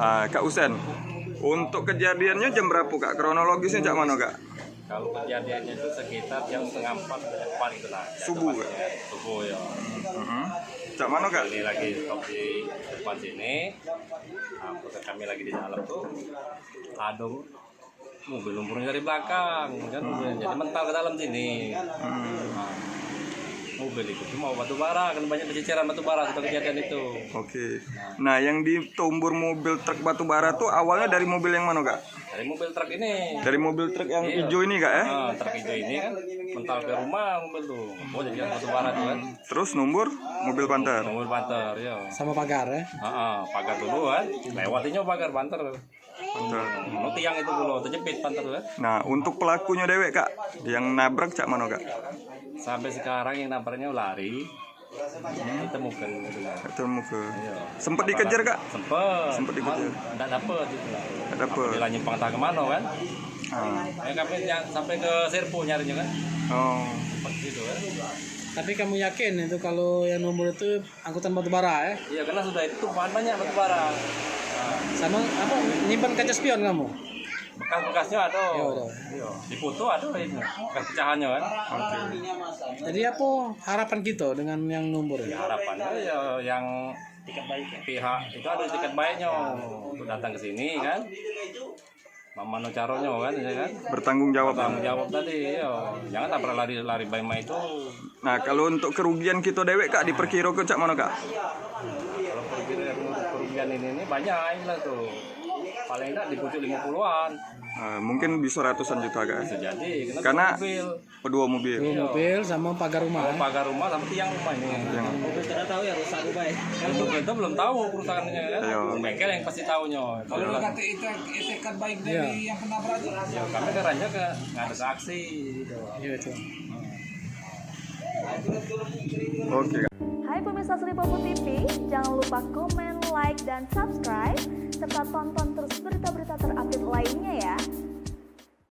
Kak Usen, untuk kejadiannya jam berapa Kak? Kronologisnya cak mana Kak? Kalau kejadiannya itu sekitar jam setengah 4 depan itu lah. Subuh Kak? Subuh ya. Cak mana Kak? Ini lagi stop di depan sini. Nah, proses kami lagi di dalam tuh. Ada mobil lumpurnya dari belakang, kan mobilnya jadi mental ke dalam sini. Nah, mobil itu cuma batu bara, kan banyak ceceran batu bara setelah kejadian itu. Oke. Nah, yang ditumbur mobil truk batu bara tuh awalnya dari mobil yang mana Kak? Dari mobil truk ini. Dari mobil truk yang Iya. hijau ini Kak ya? Truk hijau ini kan mental ke rumah mobil tuh. Oh, jadi batu bara tuh kan. Terus numbur mobil Panther. Mobil Panther, ya. Sama pagar ya. Pagar dulu kan. Lewatinya pagar Panther. Panther. Tiang itu dulu terjepit Panther kan. Nah, untuk pelakunya dewek Kak, yang nabrak cak mana Kak? Sampai sekarang yang nampaknya lari. Ditemukan gitu lah. Ketemu ke. Iya. Sempet dikejar Kak? Sempet dikejar. Enggak dapet gitu lah. Nggak dapet. Dia nyimpang entah kemana kan. Ah. Kami sampai ke Serpo nyarinya kan. Oh. Sempet gitu kan. Tapi kamu yakin itu kalau yang nomor itu angkutan batu bara ya? Iya, karena sudah itu tumpahan banyak batu bara. Sama apa? Nyimpan kaca spion kamu? Bekas-bekasnya ada. Iya, ada. Iya. Di foto ada itu. Bekas pecahannya kan. Jadi apa harapan kita dengan yang nomor Ya, ya? harapannya ya yang pihak itu ada tiket baiknya untuk datang ke sini kan. Mamano caronya kan, ya kan. Bertanggung jawab. Tanggung jawab tadi, ya. Jangan tak pernah lari-lari baima itu. Nah, kalau untuk kerugian kita dewek Kak diperkira ke cak mana Kak? Kalau kerugian ini banyak lah tuh. Paling enggak di pucuk 50-an. Mungkin bisa ratusan juta Kak. Bisa jadi. Karena mobil. kedua mobil. Dua mobil sama pagar rumah. Ya? Pagar rumah sama tiang rumah ini. Mobil tidak tahu ya rusak rumah ya. Kalau kita belum tahu kerusakannya kan. Iya. Bengkel yang pasti tahunya. Kalau kata itu etikat baik dari yang penabrak itu. Ya, kami kerja nggak ada saksi. Gitu. Iya itu. Oke Kak. Hai pemirsa Sri Popo TV, jangan lupa komen, like, dan subscribe, serta tonton terus berita-berita terupdate lainnya ya.